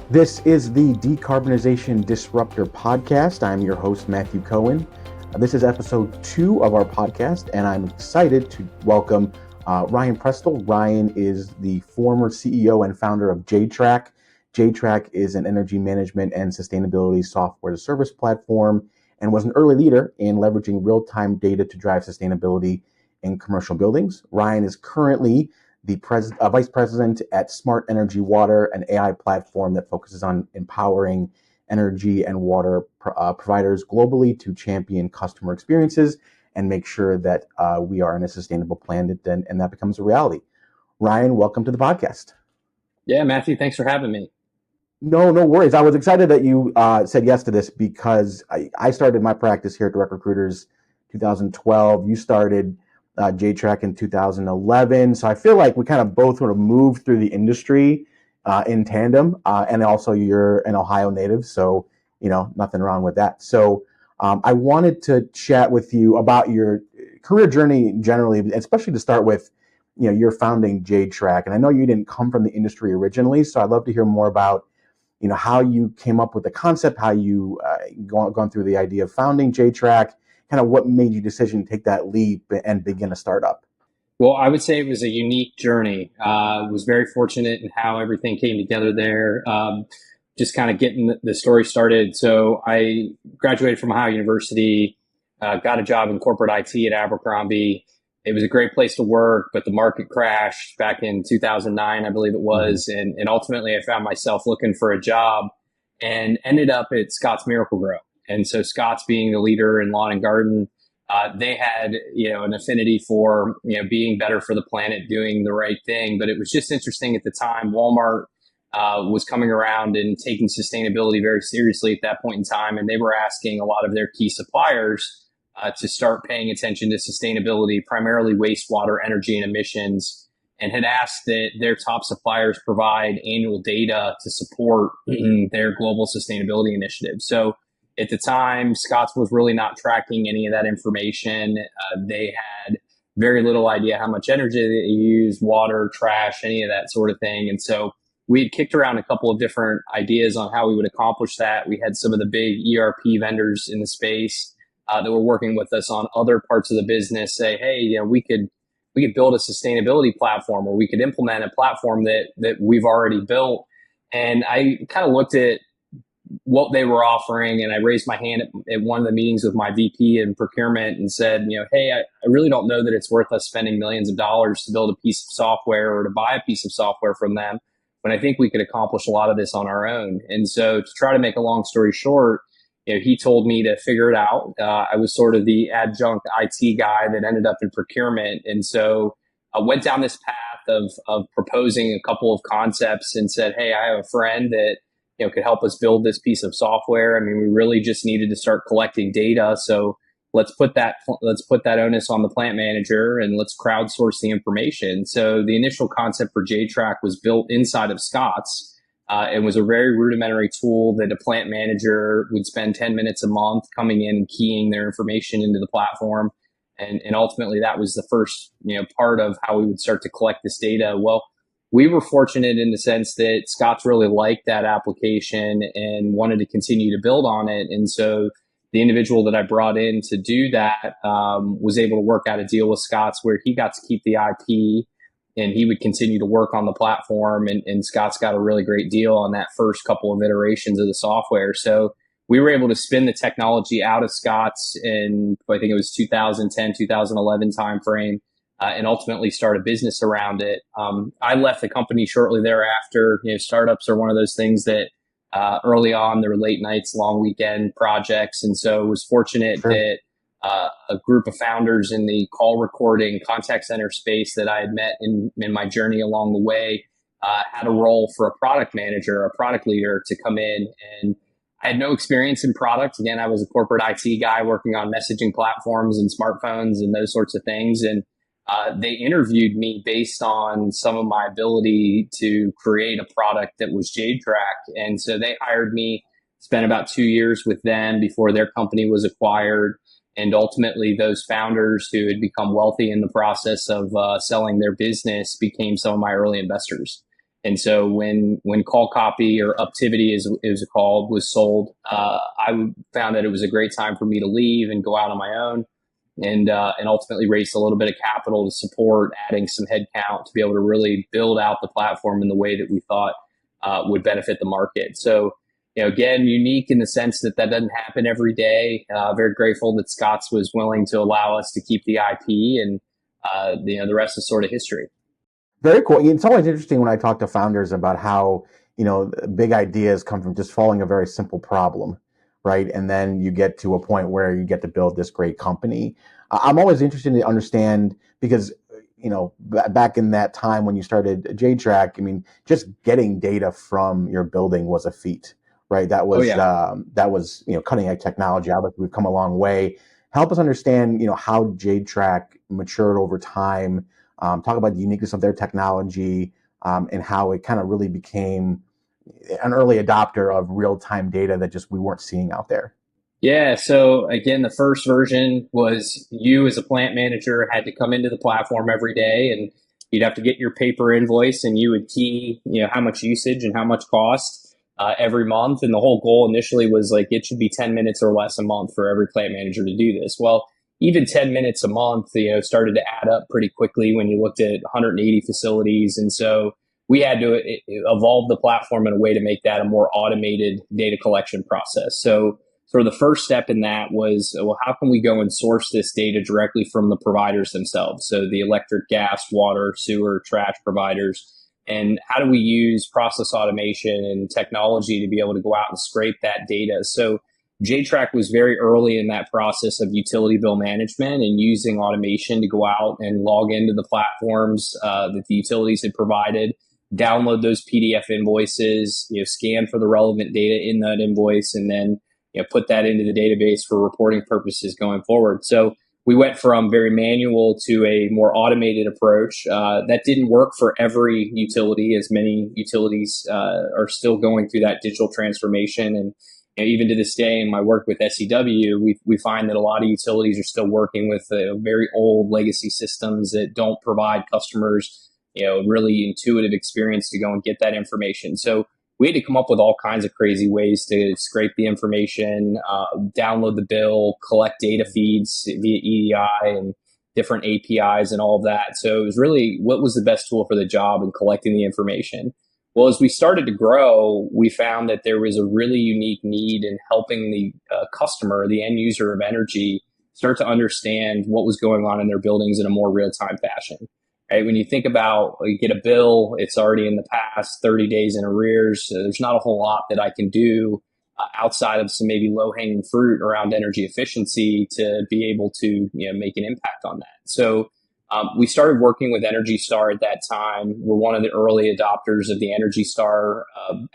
This is the Decarbonization Disruptor podcast. I'm your host, Matthew Cohen. This is episode 2 of our podcast, and I'm excited to welcome Ryan Prestel. Ryan is the former CEO and founder of JadeTrack. JadeTrack is an energy management and sustainability software as a service platform and was an early leader in leveraging real-time data to drive sustainability in commercial buildings. Ryan is currently the vice president at Smart Energy Water, an AI platform that focuses on empowering energy and water providers globally to champion customer experiences and make sure that we are in a sustainable planet and that becomes a reality. Ryan, welcome to the podcast. Yeah, Matthew, thanks for having me. No worries. I was excited that you said yes to this because I started my practice here at Direct Recruiters 2012. You started JadeTrack in 2011. So I feel like we kind of both sort of moved through the industry in tandem. And also you're an Ohio native, so, nothing wrong with that. So I wanted to chat with you about your career journey generally, especially to start with, you're founding JadeTrack. And I know you didn't come from the industry originally, so I'd love to hear more about, how you came up with the concept, how you gone through the idea of founding JadeTrack, kind of what made you decision to take that leap and begin a startup? Well, I would say it was a unique journey. Was very fortunate in how everything came together there. Just kind of getting the story started. So I graduated from Ohio University, got a job in corporate IT at Abercrombie. It was a great place to work, but the market crashed back in 2009, I believe it was. And ultimately I found myself looking for a job and ended up at Scott's Miracle-Gro. And so Scott's, being the leader in lawn and garden, they had, an affinity for, being better for the planet, doing the right thing. But it was just interesting at the time. Walmart was coming around and taking sustainability very seriously at that point in time. And they were asking a lot of their key suppliers to start paying attention to sustainability, primarily wastewater, energy, and emissions, and had asked that their top suppliers provide annual data to support their global sustainability initiative. So at the time, Scott's was really not tracking any of that information. They had very little idea how much energy they use, water, trash, any of that sort of thing. And so we had kicked around a couple of different ideas on how we would accomplish that. We had some of the big ERP vendors in the space that were working with us on other parts of the business say, hey, we could build a sustainability platform, or we could implement a platform that we've already built. And I kind of looked at what they were offering, and I raised my hand at one of the meetings with my VP in procurement and said, hey, I really don't know that it's worth us spending millions of dollars to build a piece of software or to buy a piece of software from them, when I think we could accomplish a lot of this on our own. And so, to try to make a long story short, he told me to figure it out. I was sort of the adjunct IT guy that ended up in procurement. And so I went down this path of proposing a couple of concepts and said, hey, I have a friend that could help us build this piece of software. I mean, we really just needed to start collecting data. So let's put that onus on the plant manager and let's crowdsource the information. So the initial concept for JadeTrack was built inside of Scott's. It was a very rudimentary tool that a plant manager would spend 10 minutes a month coming in and keying their information into the platform. And ultimately that was the first, part of how we would start to collect this data. Well, we were fortunate in the sense that Scott's really liked that application and wanted to continue to build on it. And so the individual that I brought in to do that was able to work out a deal with Scott's where he got to keep the IP and he would continue to work on the platform. And Scott's got a really great deal on that first couple of iterations of the software. So we were able to spin the technology out of Scott's in, I think it was 2010, 2011 timeframe. And ultimately start a business around it. I left the company shortly thereafter. Startups are one of those things that early on there were late nights, long weekend projects, and so was fortunate that a group of founders in the call recording contact center space that I had met in my journey along the way had a role for a product manager, a product leader to come in. And I had no experience in product. Again, I was a corporate IT guy working on messaging platforms and smartphones and those sorts of things. And they interviewed me based on some of my ability to create a product that was JadeTrack. And so they hired me, spent about 2 years with them before their company was acquired. And ultimately, those founders who had become wealthy in the process of selling their business became some of my early investors. And so when Call Copy, or Uptivity as it was called, was sold, I found that it was a great time for me to leave and go out on my own, and ultimately raised a little bit of capital to support adding some headcount to be able to really build out the platform in the way that we thought would benefit the market. So, again, unique in the sense that doesn't happen every day. Very grateful that Scott's was willing to allow us to keep the IP, and the rest is sort of history. Very cool. It's always interesting when I talk to founders about how, big ideas come from just solving a very simple problem, right? And then you get to a point where you get to build this great company. I'm always interested to understand because, back in that time when you started JadeTrack, I mean, just getting data from your building was a feat, right? That was, cutting edge technology. Obviously, we've come a long way. Help us understand, how JadeTrack matured over time. Talk about the uniqueness of their technology, and how it kind of really became an early adopter of real-time data that just we weren't seeing out there. Yeah. So again, the first version was you as a plant manager had to come into the platform every day, and you'd have to get your paper invoice, and you would key, how much usage and how much cost every month. And the whole goal initially was like, it should be 10 minutes or less a month for every plant manager to do this. Well, even 10 minutes a month, started to add up pretty quickly when you looked at 180 facilities. And so we had to evolve the platform in a way to make that a more automated data collection process. So sort of the first step in that was, well, how can we go and source this data directly from the providers themselves? So the electric, gas, water, sewer, trash providers. And how do we use process automation and technology to be able to go out and scrape that data? So JadeTrack was very early in that process of utility bill management and using automation to go out and log into the platforms that the utilities had provided, download those PDF invoices, scan for the relevant data in that invoice, and then put that into the database for reporting purposes going forward. So we went from very manual to a more automated approach. That didn't work for every utility, as many utilities are still going through that digital transformation. And even to this day, in my work with SEW, we find that a lot of utilities are still working with very old legacy systems that don't provide customers, really intuitive experience to go and get that information. So we had to come up with all kinds of crazy ways to scrape the information, download the bill, collect data feeds via EDI and different APIs and all of that. So it was really what was the best tool for the job in collecting the information. Well, as we started to grow, we found that there was a really unique need in helping the customer, the end user of energy, start to understand what was going on in their buildings in a more real-time fashion. Right? When you think about, you get a bill, it's already in the past, 30 days in arrears. So there's not a whole lot that I can do outside of some maybe low-hanging fruit around energy efficiency to be able to make an impact on that. So we started working with Energy Star at that time. We're one of the early adopters of the Energy Star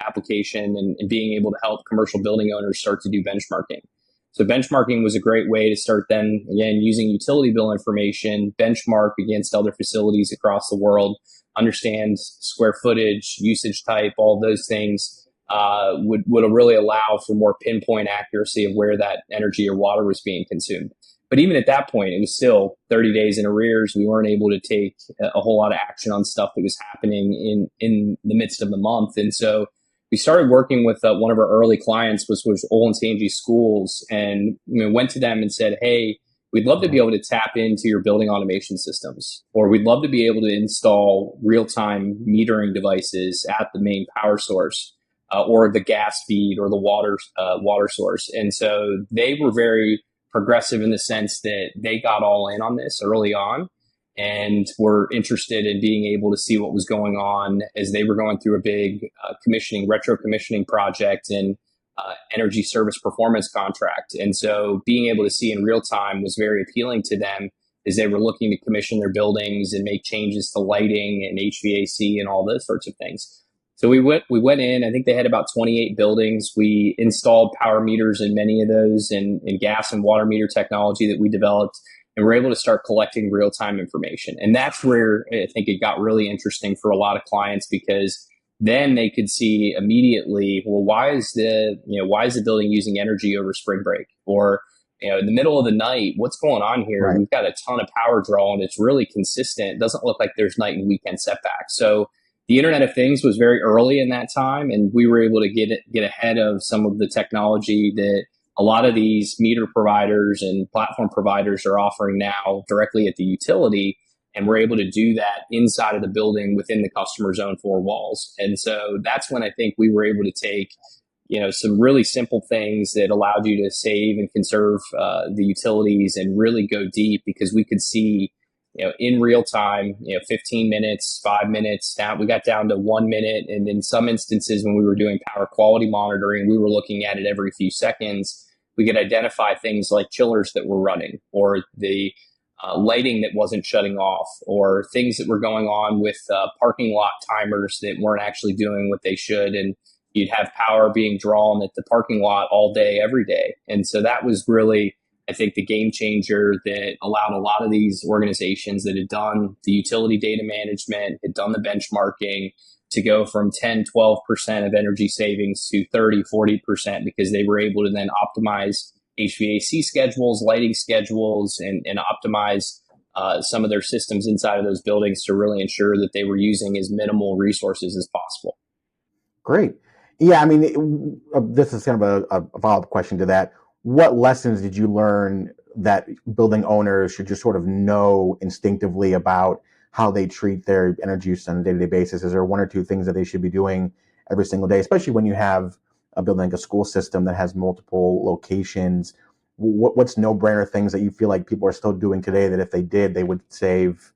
application, and being able to help commercial building owners start to do benchmarking. So benchmarking was a great way to start then, again, using utility bill information, benchmark against other facilities across the world, understand square footage, usage type, all those things would really allow for more pinpoint accuracy of where that energy or water was being consumed. But even at that point, it was still 30 days in arrears. We weren't able to take a whole lot of action on stuff that was happening in the midst of the month. And so we started working with one of our early clients, which was Olentangy Schools, and went to them and said, hey, we'd love to be able to tap into your building automation systems, or we'd love to be able to install real-time metering devices at the main power source, or the gas feed, or the water source. And so they were very progressive in the sense that they got all in on this early on, and were interested in being able to see what was going on as they were going through a big retro commissioning project and energy service performance contract. And so being able to see in real time was very appealing to them as they were looking to commission their buildings and make changes to lighting and HVAC and all those sorts of things. So we went in, I think they had about 28 buildings. We installed power meters in many of those, and gas and water meter technology that we developed. And we're able to start collecting real-time information. And that's where I think it got really interesting for a lot of clients, because then they could see immediately, well, why is the building using energy over spring break? Or, in the middle of the night, what's going on here? Right. We've got a ton of power draw, and it's really consistent. It doesn't look like there's night and weekend setbacks. So the Internet of Things was very early in that time, and we were able to get ahead of some of the technology that a lot of these meter providers and platform providers are offering now directly at the utility. And we're able to do that inside of the building within the customer's own four walls. And so that's when I think we were able to take, some really simple things that allowed you to save and conserve the utilities and really go deep, because we could see, in real time, 15 minutes, 5 minutes. Now we got down to 1 minute. And in some instances, when we were doing power quality monitoring, we were looking at it every few seconds. We could identify things like chillers that were running, or the lighting that wasn't shutting off, or things that were going on with parking lot timers that weren't actually doing what they should. And you'd have power being drawn at the parking lot all day, every day. And so that was really, I think, the game changer that allowed a lot of these organizations that had done the utility data management, had done the benchmarking, to go from 10, 12% of energy savings to 30, 40%, because they were able to then optimize HVAC schedules, lighting schedules, and optimize some of their systems inside of those buildings to really ensure that they were using as minimal resources as possible. Great. Yeah, I mean, this is kind of a follow-up question to that. What lessons did you learn that building owners should just sort of know instinctively about how they treat their energy use on a day-to-day basis? Is there one or two things that they should be doing every single day, especially when you have a building like a school system that has multiple locations? What's no-brainer things that you feel like people are still doing today that if they did, they would save,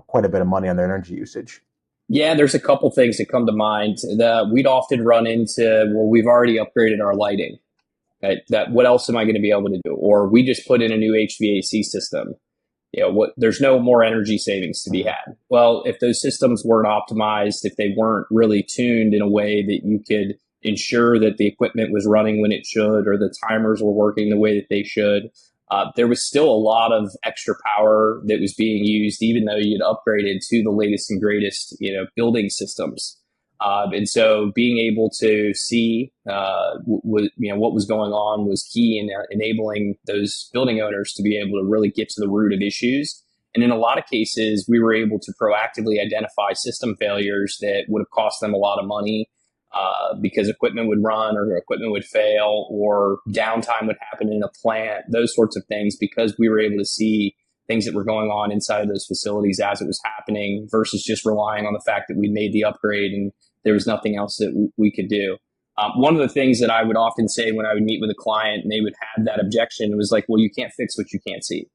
quite a bit of money on their energy usage? Yeah, there's a couple things that come to mind. We'd often run into, well, we've already upgraded our lighting. Right? That what else am I going to be able to do? Or we just put in a new HVAC system. There's no more energy savings to be had. Well, if those systems weren't optimized, if they weren't really tuned in a way that you could ensure that the equipment was running when it should, or the timers were working the way that they should, there was still a lot of extra power that was being used, even though you'd upgraded to the latest and greatest, building systems. And so being able to see what was going on was key in enabling those building owners to be able to really get to the root of issues. And in a lot of cases, we were able to proactively identify system failures that would have cost them a lot of money, because equipment would run or equipment would fail, or downtime would happen in a plant, those sorts of things, because we were able to see things that were going on inside of those facilities as it was happening, versus just relying on the fact that we made the upgrade and there was nothing else that we could do. One of the things that I would often say when I would meet with a client and they would have that objection was like, well, you can't fix what you can't see.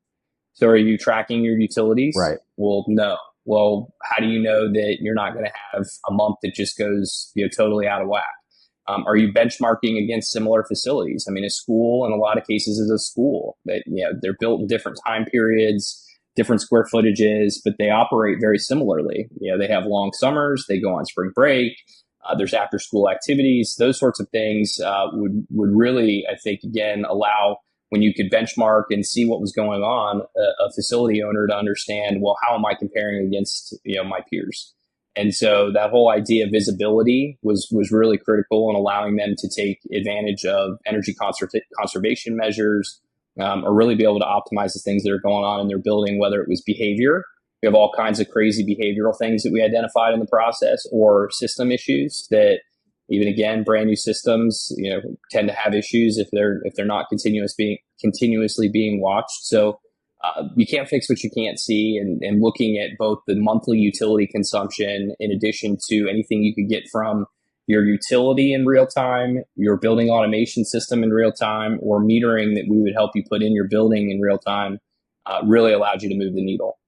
So are you tracking your utilities? Right. Well, no. Well, how do you know that you're not going to have a month that just goes totally out of whack? Are you benchmarking against similar facilities? I mean, a school in a lot of cases is a school that they're built in different time periods, different square footages, but they operate very similarly. They have long summers, they go on spring break, there's after school activities, those sorts of things would really, I think, again, allow, when you could benchmark and see what was going on, a facility owner to understand, well, how am I comparing against my peers? And so that whole idea of visibility was really critical in allowing them to take advantage of energy conservation measures, or really be able to optimize the things that are going on in their building, whether it was behavior. We have all kinds of crazy behavioral things that we identified in the process, or system issues that, even again, brand new systems, tend to have issues if they're not continuously being watched. So you can't fix what you can't see, and looking at both the monthly utility consumption in addition to anything you could get from your utility in real time, your building automation system in real time, or metering that we would help you put in your building in real time, really allowed you to move the needle.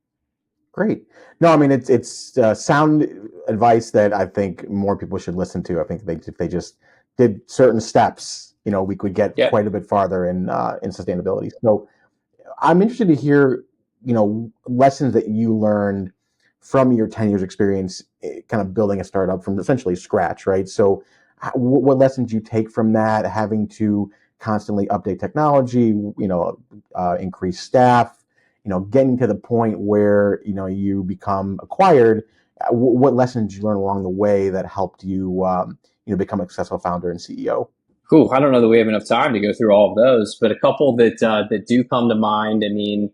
Great. No, I mean, it's sound advice that I think more people should listen to. I think if they just did certain steps, we could get quite a bit farther in sustainability. So I'm interested to hear, lessons that you learned from your 10 years experience, kind of building a startup from essentially scratch, right? So what lessons you take from that, having to constantly update technology, increase staff, getting to the point where, you become acquired. What lessons did you learn along the way that helped you, become a successful founder and CEO? Cool. I don't know that we have enough time to go through all of those, but a couple that do come to mind. I mean,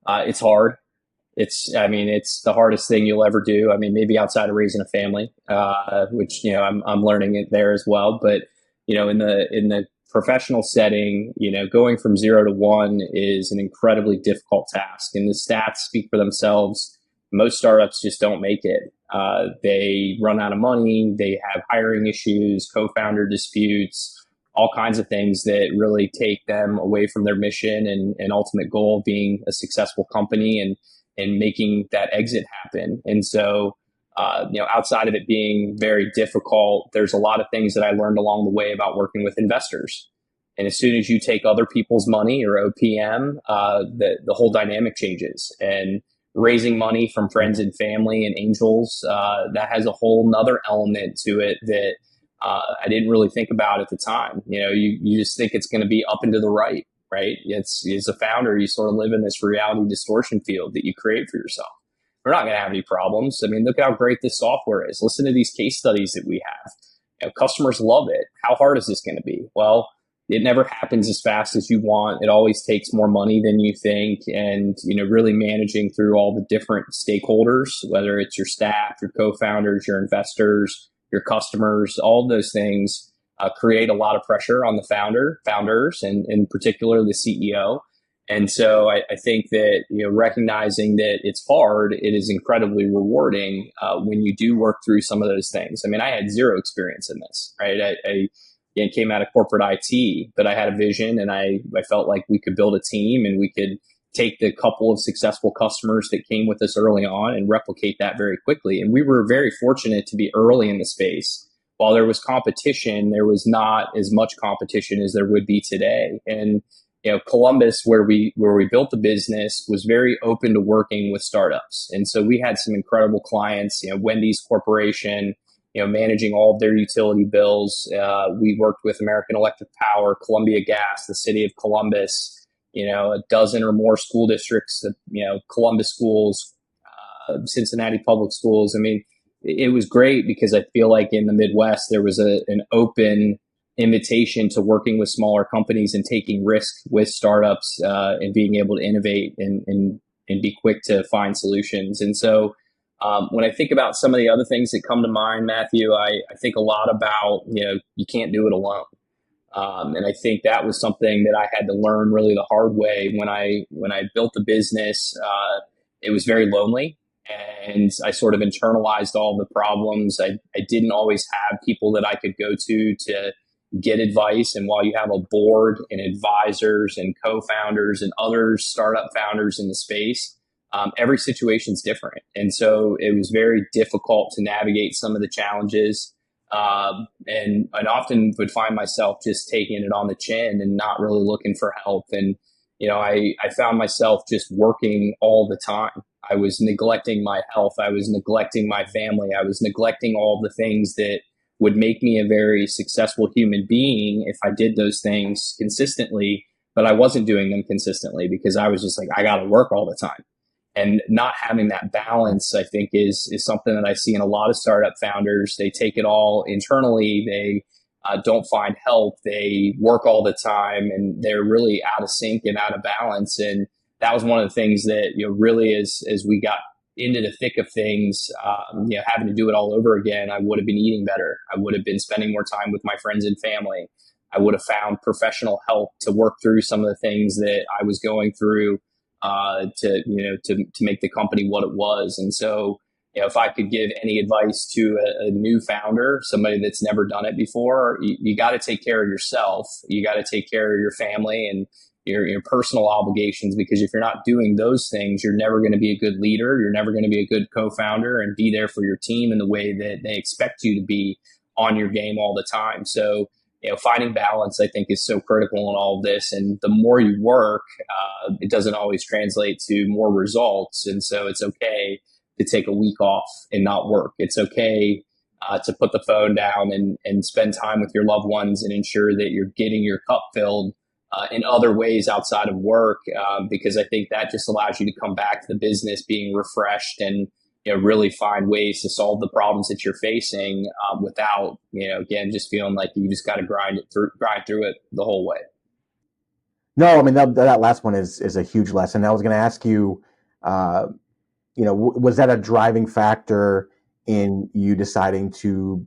it's hard. it's the hardest thing you'll ever do. I mean, maybe outside of raising a family, which, I'm learning it there as well. But, in the professional setting, going from 0 to 1 is an incredibly difficult task. And the stats speak for themselves. Most startups just don't make it. They run out of money. They have hiring issues, co-founder disputes, all kinds of things that really take them away from their mission and ultimate goal of being a successful company and making that exit happen. And so, outside of it being very difficult, there's a lot of things that I learned along the way about working with investors. And as soon as you take other people's money or OPM, the whole dynamic changes. And raising money from friends and family and angels, that has a whole nother element to it that I didn't really think about at the time. You just think it's going to be up and to the right, right? As a founder, you sort of live in this reality distortion field that you create for yourself. We're not going to have any problems. I mean, look how great this software is. Listen to these case studies that we have. Customers love it. How hard is this going to be? Well, it never happens as fast as you want. It always takes more money than you think. And, really managing through all the different stakeholders, whether it's your staff, your co-founders, your investors, your customers, all those things create a lot of pressure on the founders, and in particular the CEO. And so I think that, recognizing that it's hard, it is incredibly rewarding when you do work through some of those things. I mean, I had zero experience in this, right? I came out of corporate IT, but I had a vision, and I felt like we could build a team and we could take the couple of successful customers that came with us early on and replicate that very quickly. And we were very fortunate to be early in the space. While there was competition, there was not as much competition as there would be today. And Columbus, where we built the business, was very open to working with startups. And so we had some incredible clients, Wendy's Corporation, managing all of their utility bills. We worked with American Electric Power, Columbia Gas, the city of Columbus, a dozen or more school districts, Columbus schools, Cincinnati public schools. I mean, it was great because I feel like in the Midwest, there was an open invitation to working with smaller companies and taking risk with startups and being able to innovate and be quick to find solutions. And so when I think about some of the other things that come to mind, Matthew, I think a lot about, you can't do it alone. And I think that was something that I had to learn really the hard way when I built the business. It was very lonely, and I sort of internalized all the problems. I didn't always have people that I could go to get advice. And while you have a board and advisors and co-founders and other startup founders in the space, every situation is different. And so it was very difficult to navigate some of the challenges. And I often would find myself just taking it on the chin and not really looking for help. And, I found myself just working all the time. I was neglecting my health. I was neglecting my family. I was neglecting all the things that would make me a very successful human being if I did those things consistently, but I wasn't doing them consistently because I was just like, I got to work all the time. And not having that balance, I think, is something that I see in a lot of startup founders. They take it all internally. They don't find help. They work all the time, and they're really out of sync and out of balance. And that was one of the things that, really as we got into the thick of things, having to do it all over again, I would have been eating better. I would have been spending more time with my friends and family. I would have found professional help to work through some of the things that I was going through to make the company what it was. And so, if I could give any advice to a new founder, somebody that's never done it before, you got to take care of yourself. You got to take care of your family and your personal obligations, because if you're not doing those things, you're never going to be a good leader. You're never going to be a good co-founder and be there for your team in the way that they expect you to be on your game all the time. So, finding balance, I think, is so critical in all of this. And the more you work, it doesn't always translate to more results. And so it's okay to take a week off and not work. It's okay to put the phone down and spend time with your loved ones and ensure that you're getting your cup filled in other ways outside of work, because I think that just allows you to come back to the business being refreshed and really find ways to solve the problems that you're facing without, again, just feeling like you just got to grind through it the whole way. No, I mean, that last one is a huge lesson. I was going to ask you, was that a driving factor in you deciding to,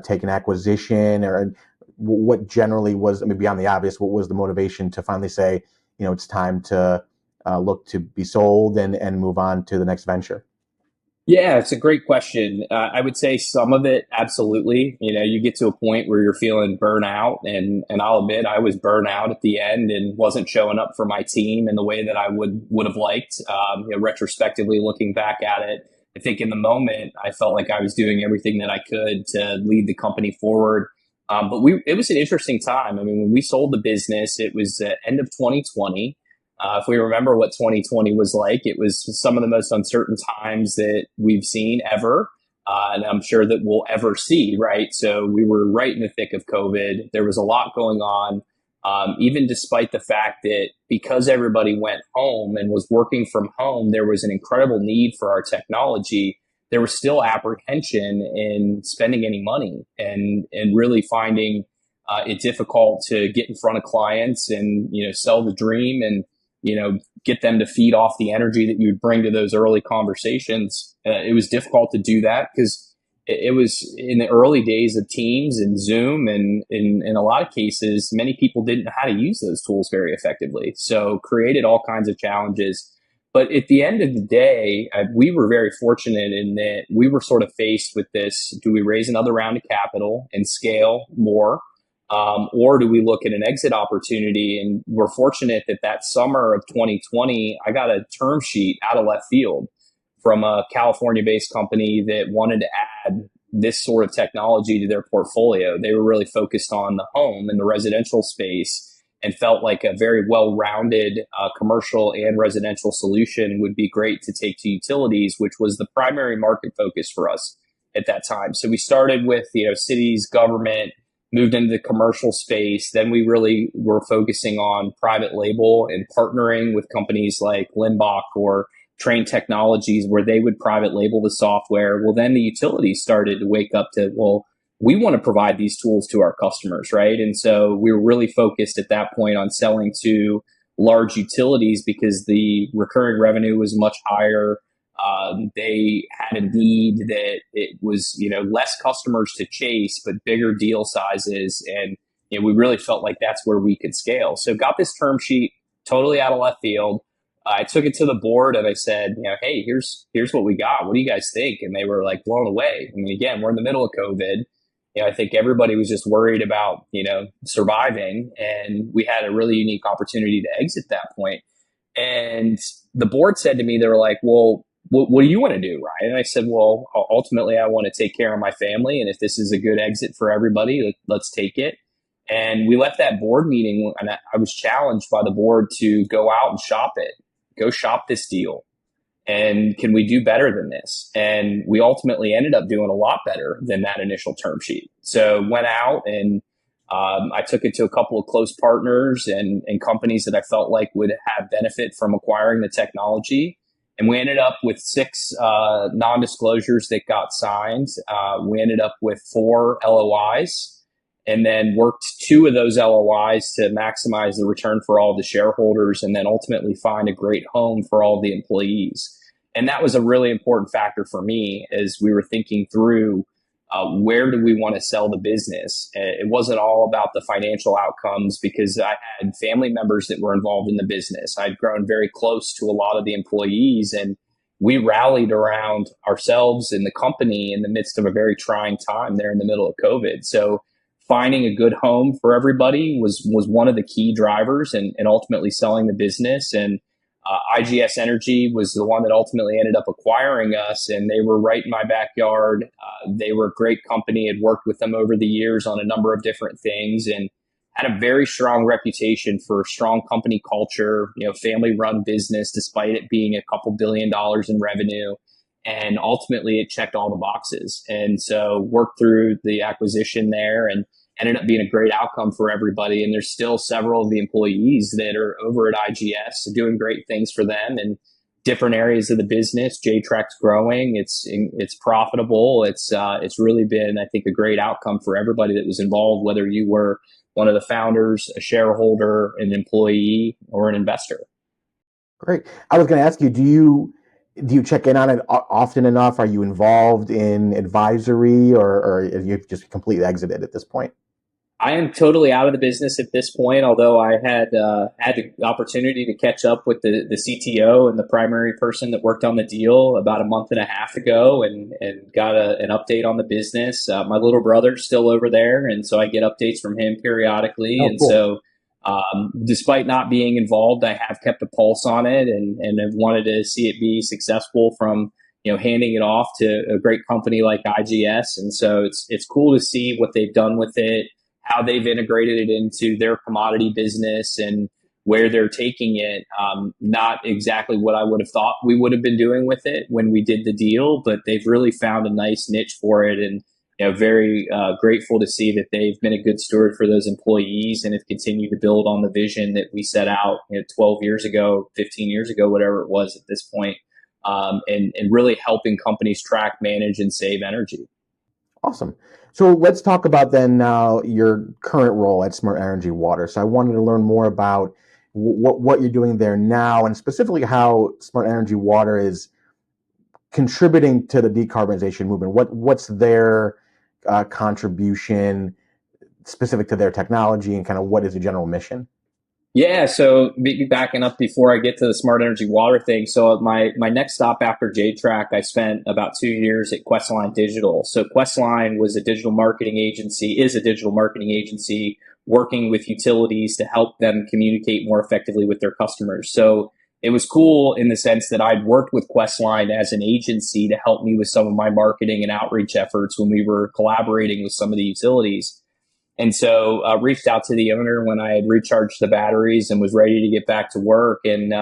take an acquisition, or what generally was, I mean, beyond the obvious, what was the motivation to finally say, it's time to look to be sold and move on to the next venture? Yeah, it's a great question. I would say some of it, absolutely. You get to a point where you're feeling burnout, and I'll admit I was burnt out at the end and wasn't showing up for my team in the way that I would have liked. Retrospectively, looking back at it, I think in the moment I felt like I was doing everything that I could to lead the company forward. But it was an interesting time. I mean, when we sold the business, it was the end of 2020. If we remember what 2020 was like, it was some of the most uncertain times that we've seen ever. And I'm sure that we'll ever see, right? So we were right in the thick of COVID. There was a lot going on, even despite the fact that because everybody went home and was working from home, there was an incredible need for our technology. There was still apprehension in spending any money and really finding it difficult to get in front of clients and, sell the dream and, get them to feed off the energy that you would bring to those early conversations. It was difficult to do that because it was in the early days of Teams and Zoom. And in a lot of cases, many people didn't know how to use those tools very effectively. So created all kinds of challenges. But at the end of the day, we were very fortunate in that we were sort of faced with this: do we raise another round of capital and scale more? Or do we look at an exit opportunity? And we're fortunate that summer of 2020, I got a term sheet out of left field from a California-based company that wanted to add this sort of technology to their portfolio. They were really focused on the home and the residential space and felt like a very well-rounded commercial and residential solution would be great to take to utilities, which was the primary market focus for us at that time. So we started with, cities, government, moved into the commercial space. Then we really were focusing on private label and partnering with companies like Limbach or Train Technologies, where they would private label the software. Well, then the utilities started to wake up to, well, we want to provide these tools to our customers, right? And so we were really focused at that point on selling to large utilities because the recurring revenue was much higher. They had a need that it was, less customers to chase, but bigger deal sizes. And, we really felt like that's where we could scale. So got this term sheet totally out of left field. I took it to the board and I said, hey, here's what we got. What do you guys think? And they were like blown away. I mean, again, we're in the middle of COVID. I think everybody was just worried about, surviving. And we had a really unique opportunity to exit that point. And the board said to me, they were like, well, what do you want to do, Ryan? And I said, well, ultimately, I want to take care of my family. And if this is a good exit for everybody, let's take it. And we left that board meeting, and I was challenged by the board to go out and shop it, go shop this deal. And can we do better than this? And we ultimately ended up doing a lot better than that initial term sheet. So went out and I took it to a couple of close partners and companies that I felt like would have benefit from acquiring the technology. And we ended up with 6 non-disclosures that got signed. We ended up with 4 LOIs and then worked 2 of those LOIs to maximize the return for all the shareholders and then ultimately find a great home for all the employees. And that was a really important factor for me as we were thinking through where do we want to sell the business. It wasn't all about the financial outcomes because I had family members that were involved in the business. I'd grown very close to a lot of the employees, and we rallied around ourselves and the company in the midst of a very trying time there in the middle of COVID. So finding a good home for everybody was one of the key drivers and ultimately selling the business. And IGS Energy was the one that ultimately ended up acquiring us, and they were right in my backyard. They were a great company. Had worked with them over the years on a number of different things and had a very strong reputation for strong company culture, family-run business, despite it being a couple $1 billion in revenue. And ultimately, it checked all the boxes. And so worked through the acquisition there and ended up being a great outcome for everybody. And there's still several of the employees that are over at IGS doing great things for them in different areas of the business. JadeTrack's growing. It's profitable. It's really been, I think, a great outcome for everybody that was involved, whether you were one of the founders, a shareholder, an employee, or an investor. Great. I was going to ask you, do you Do you check in on it often enough? Are you involved in advisory, or have you just completely exited at this point? I am totally out of the business at this point, although I had the opportunity to catch up with the CTO and the primary person that worked on the deal about a month and a half ago, and got an update on the business. My little brother's still over there, and so I get updates from him periodically. Oh, And cool. so, despite not being involved, I have kept a pulse on it, and have wanted to see it be successful from handing it off to a great company like IGS. And so it's cool to see what they've done with it, how they've integrated it into their commodity business, and where they're taking it. Not exactly what I would have thought we would have been doing with it when we did the deal, but they've really found a nice niche for it. And very grateful to see that they've been a good steward for those employees and have continued to build on the vision that we set out 12 years ago, 15 years ago, whatever it was at this point, and really helping companies track, manage, and save energy. Awesome. So let's talk about then now your current role at Smart Energy Water. So I wanted to learn more about what you're doing there now, and specifically how Smart Energy Water is contributing to the decarbonization movement. What's their contribution specific to their technology, and kind of what is the general mission? Yeah, so backing up before I get to the smart energy water thing. So my next stop after JadeTrack, I spent about 2 years at Questline Digital. So Questline was a digital marketing agency, is a digital marketing agency working with utilities to help them communicate more effectively with their customers. So it was cool in the sense that I'd worked with Questline as an agency to help me with some of my marketing and outreach efforts when we were collaborating with some of the utilities. And so reached out to the owner when I had recharged the batteries and was ready to get back to work. And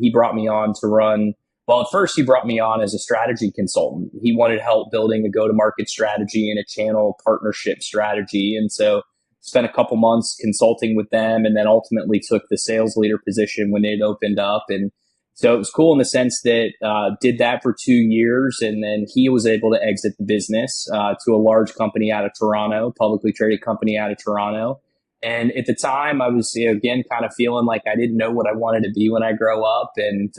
he brought me on to run. Well, at first he brought me on as a strategy consultant. He wanted help building a go-to-market strategy and a channel partnership strategy. And so spent a couple months consulting with them, and then ultimately took the sales leader position when it opened up. And so it was cool in the sense that did that for 2 years, and then he was able to exit the business to a large company out of Toronto, publicly traded company out of Toronto. And at the time, I was again kind of feeling like I didn't know what I wanted to be when I grow up, and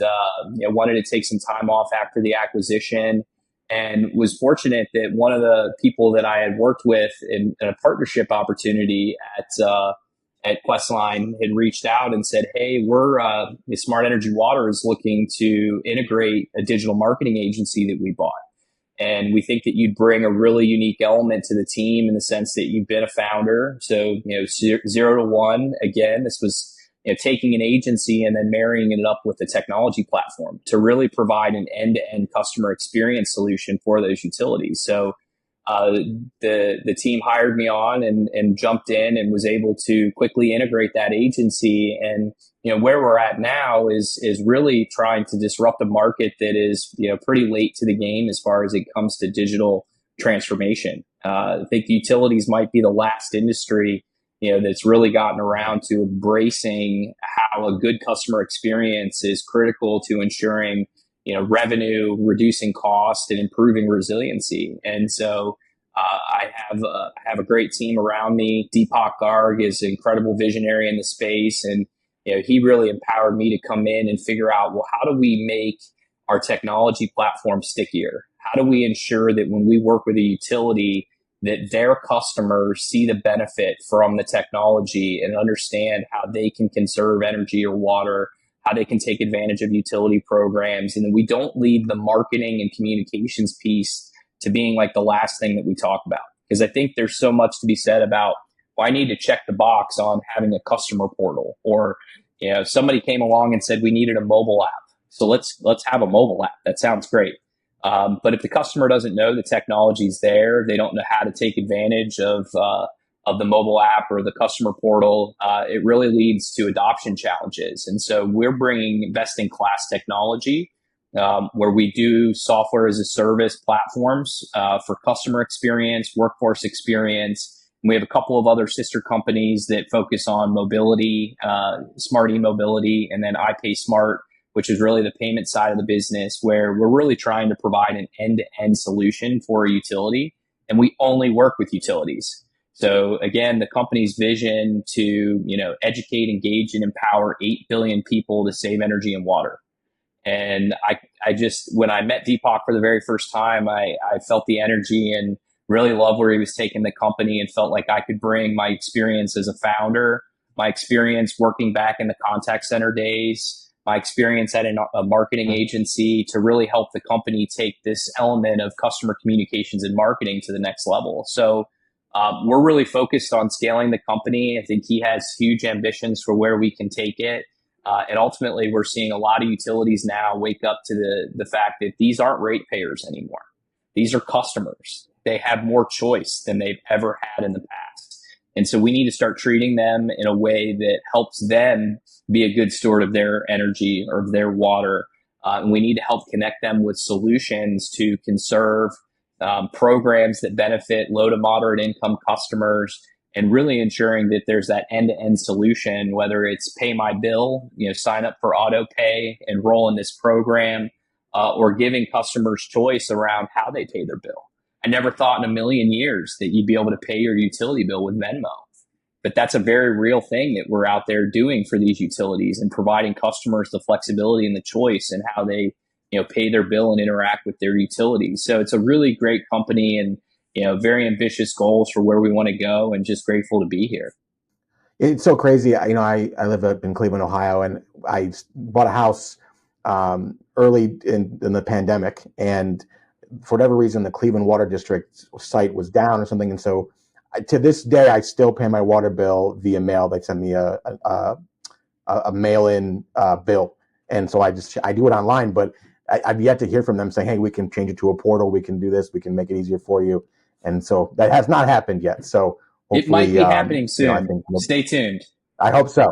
wanted to take some time off after the acquisition. And was fortunate that one of the people that I had worked with in a partnership opportunity at Questline had reached out and said, "Hey, we're Smart Energy Water is looking to integrate a digital marketing agency that we bought, and we think that you'd bring a really unique element to the team in the sense that you've been a founder. So 0 to 1. Again, this was taking an agency and then marrying it up with a technology platform to really provide an end-to-end customer experience solution for those utilities." So the team hired me on and jumped in and was able to quickly integrate that agency. And where we're at now is really trying to disrupt a market that is pretty late to the game as far as it comes to digital transformation. I think the utilities might be the last industry that's really gotten around to embracing how a good customer experience is critical to ensuring revenue, reducing cost, and improving resiliency. And so I have a great team around me. Deepak Garg is an incredible visionary in the space, and he really empowered me to come in and figure out, well, how do we make our technology platform stickier? How do we ensure that when we work with a utility, that their customers see the benefit from the technology and understand how they can conserve energy or water, how they can take advantage of utility programs, and then we don't leave the marketing and communications piece to being like the last thing that we talk about. Because I think there's so much to be said about, well, I need to check the box on having a customer portal, or somebody came along and said we needed a mobile app, so let's have a mobile app. That sounds great. But if the customer doesn't know the technology's there, they don't know how to take advantage of the mobile app or the customer portal, it really leads to adoption challenges. And so we're bringing best-in-class technology where we do software as a service platforms for customer experience, workforce experience. And we have a couple of other sister companies that focus on mobility, smart e-mobility, and then iPay Smart, which is really the payment side of the business, where we're really trying to provide an end-to-end solution for a utility. And we only work with utilities. So again, the company's vision to educate, engage, and empower 8 billion people to save energy and water. And I just, when I met Deepak for the very first time, I felt the energy and really loved where he was taking the company, and felt like I could bring my experience as a founder, my experience working back in the contact center days, my experience at a marketing agency, to really help the company take this element of customer communications and marketing to the next level. So we're really focused on scaling the company. I think he has huge ambitions for where we can take it. And ultimately, we're seeing a lot of utilities now wake up to the fact that these aren't ratepayers anymore. These are customers. They have more choice than they've ever had in the past. And so we need to start treating them in a way that helps them be a good steward of their energy or of their water. And we need to help connect them with solutions to conserve, programs that benefit low to moderate income customers, and really ensuring that there's that end-to-end solution, whether it's pay my bill, sign up for auto pay, enroll in this program, or giving customers choice around how they pay their bill. I never thought in a million years that you'd be able to pay your utility bill with Venmo. But that's a very real thing that we're out there doing for these utilities, and providing customers the flexibility and the choice in how they pay their bill and interact with their utilities. So it's a really great company, and very ambitious goals for where we want to go, and just grateful to be here. It's so crazy. I live up in Cleveland, Ohio, and I bought a house early in the pandemic, and for whatever reason, the Cleveland Water District site was down or something, and so to this day, I still pay my water bill via mail. They send me a mail-in bill, and so I do it online. But I've yet to hear from them saying, "Hey, we can change it to a portal. We can do this. We can make it easier for you." And so that has not happened yet. So hopefully, it might be happening soon. I think stay tuned. I hope so.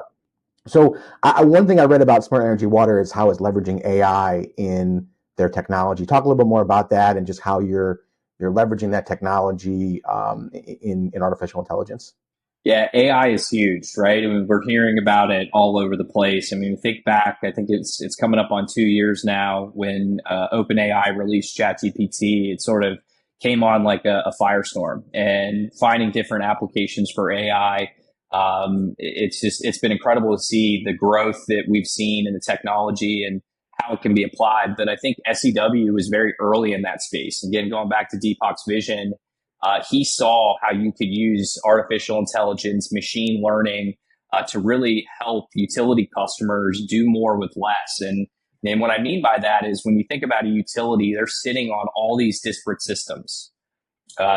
So one thing I read about Smart Energy Water is how it's leveraging AI in their technology. Talk a little bit more about that, and just how you're leveraging that technology in artificial intelligence. Yeah, AI is huge, right? I mean, we're hearing about it all over the place. I mean, think back, I think it's coming up on 2 years now when OpenAI released ChatGPT. It sort of came on like a firestorm, and finding different applications for AI. It's been incredible to see the growth that we've seen in the technology and how it can be applied. But I think SEW was very early in that space. Again, going back to Deepak's vision, he saw how you could use artificial intelligence, machine learning, to really help utility customers do more with less. And what I mean by that is, when you think about a utility, they're sitting on all these disparate systems.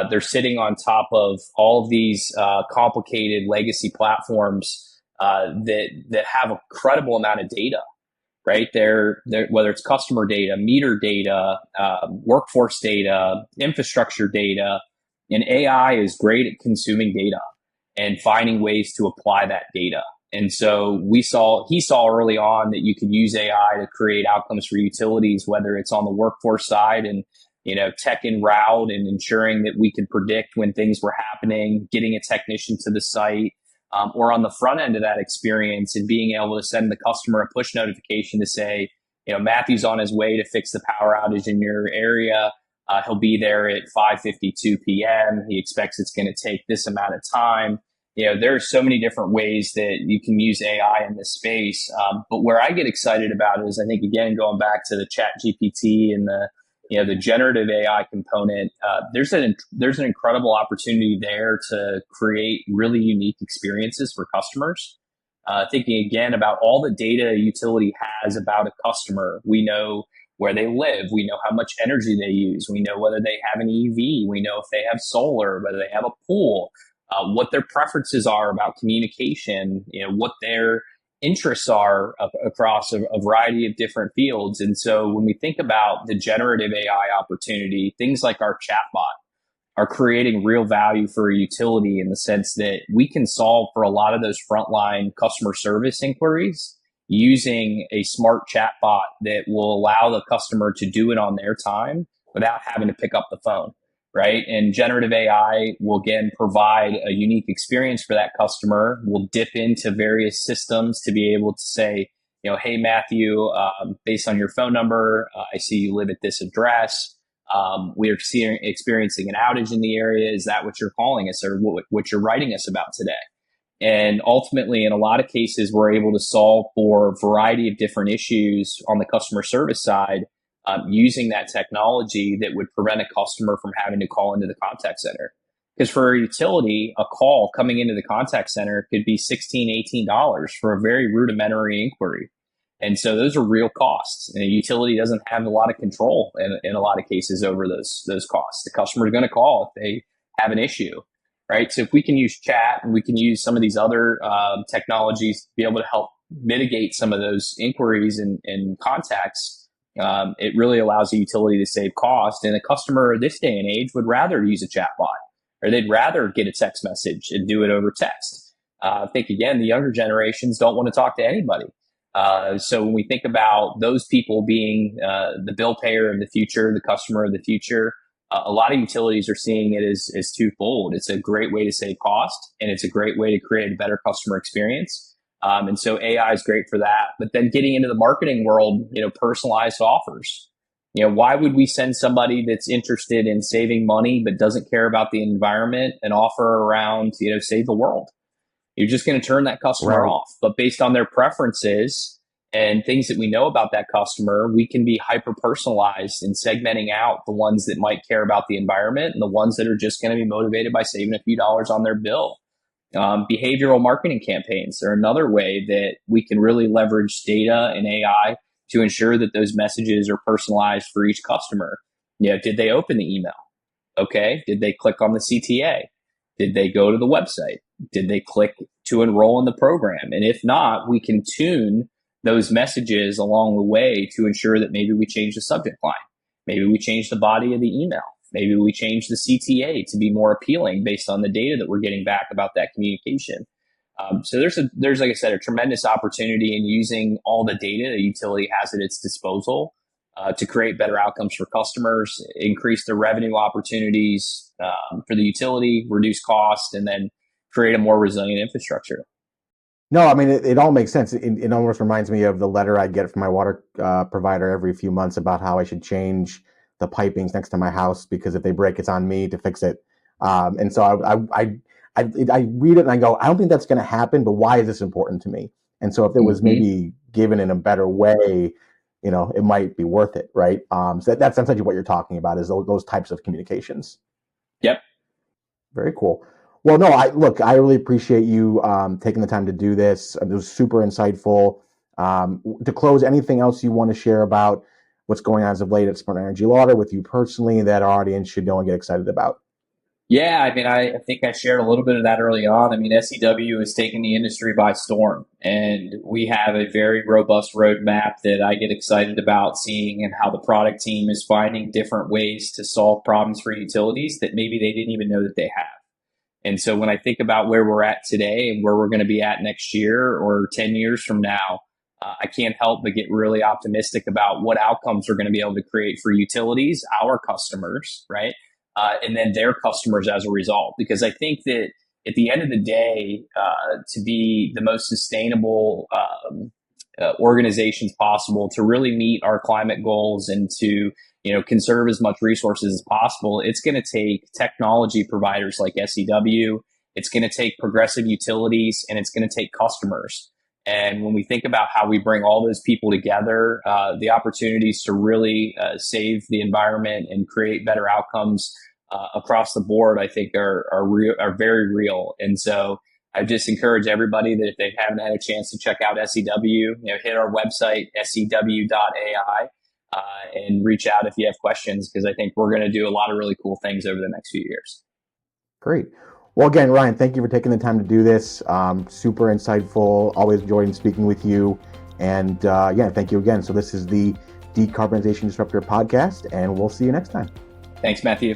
They're sitting on top of all of these complicated legacy platforms that have a credible amount of data. Right? They're whether it's customer data, meter data, workforce data, infrastructure data, and AI is great at consuming data and finding ways to apply that data. And so he saw early on that you could use AI to create outcomes for utilities, whether it's on the workforce side and tech en route, and ensuring that we could predict when things were happening, getting a technician to the site. Or on the front end of that experience, and being able to send the customer a push notification to say, Matthew's on his way to fix the power outage in your area. He'll be there at 5:52 p.m. He expects it's going to take this amount of time. There are so many different ways that you can use AI in this space. But where I get excited about it is, I think, again, going back to the Chat GPT and the generative AI component, there's an incredible opportunity there to create really unique experiences for customers. Thinking again about all the data a utility has about a customer. We know where they live. We know how much energy they use. We know whether they have an EV. We know if they have solar, whether they have a pool, what their preferences are about communication, what their interests are across a variety of different fields. And so when we think about the generative AI opportunity, things like our chatbot are creating real value for a utility, in the sense that we can solve for a lot of those frontline customer service inquiries using a smart chatbot that will allow the customer to do it on their time without having to pick up the phone. Right. And generative AI will, again, provide a unique experience for that customer. We'll dip into various systems to be able to say, hey, Matthew, based on your phone number, I see you live at this address. We are experiencing an outage in the area. Is that what you're calling us, or what you're writing us about today? And ultimately, in a lot of cases, we're able to solve for a variety of different issues on the customer service side using that technology that would prevent a customer from having to call into the contact center. Because for a utility, a call coming into the contact center could be $16, $18 for a very rudimentary inquiry. And so those are real costs. And a utility doesn't have a lot of control in a lot of cases over those costs. The customer is going to call if they have an issue, right? So if we can use chat and we can use some of these other technologies to be able to help mitigate some of those inquiries and contacts, it really allows a utility to save cost. And a customer this day and age would rather use a chatbot, or they'd rather get a text message and do it over text. I think, again, the younger generations don't want to talk to anybody. So when we think about those people being the bill payer of the future, the customer of the future, a lot of utilities are seeing it as twofold. It's a great way to save cost, and it's a great way to create a better customer experience. And so AI is great for that. But then getting into the marketing world, personalized offers. Why would we send somebody that's interested in saving money but doesn't care about the environment an offer around, save the world? You're just going to turn that customer off. But based on their preferences and things that we know about that customer, we can be hyper personalized in segmenting out the ones that might care about the environment and the ones that are just going to be motivated by saving a few dollars on their bill. Behavioral marketing campaigns are another way that we can really leverage data and AI to ensure that those messages are personalized for each customer. Did they open the email? Okay. Did they click on the CTA? Did they go to the website? Did they click to enroll in the program? And if not, we can tune those messages along the way to ensure that maybe we change the subject line. Maybe we change the body of the email. Maybe we change the CTA to be more appealing based on the data that we're getting back about that communication. So there's, like I said, a tremendous opportunity in using all the data the utility has at its disposal to create better outcomes for customers, increase the revenue opportunities for the utility, reduce cost, and then create a more resilient infrastructure. No, I mean, it all makes sense. It almost reminds me of the letter I get from my water provider every few months about how I should change the pipings next to my house because if they break, it's on me to fix it. And so I read it and I go, I don't think that's going to happen, but why is this important to me? And so if it was maybe given in a better way, it might be worth it, right? So that's essentially what you're talking about is those types of communications. Yep. Very cool. Well, no, I really appreciate you taking the time to do this. It was super insightful. To close, anything else you want to share about what's going on as of late at Smart Energy Lauder with you personally that our audience should know and get excited about? Yeah, I mean, I think I shared a little bit of that early on. I mean, SEW has taken the industry by storm, and we have a very robust roadmap that I get excited about seeing and how the product team is finding different ways to solve problems for utilities that maybe they didn't even know that they have. And so when I think about where we're at today and where we're going to be at next year or 10 years from now, I can't help but get really optimistic about what outcomes we're going to be able to create for utilities, our customers, right? And then their customers as a result. Because I think that at the end of the day, to be the most sustainable organizations possible, to really meet our climate goals and to conserve as much resources as possible, it's going to take technology providers like SEW, it's going to take progressive utilities, and it's going to take customers. And when we think about how we bring all those people together, the opportunities to really save the environment and create better outcomes across the board, I think are very real. And so I just encourage everybody that if they haven't had a chance to check out SEW, hit our website, sew.ai, and reach out if you have questions, because I think we're going to do a lot of really cool things over the next few years. Great. Well, again, Ryan, thank you for taking the time to do this. Super insightful. Always enjoyed speaking with you. And thank you again. So this is the Decarbonization Disruptor podcast, and we'll see you next time. Thanks, Matthew.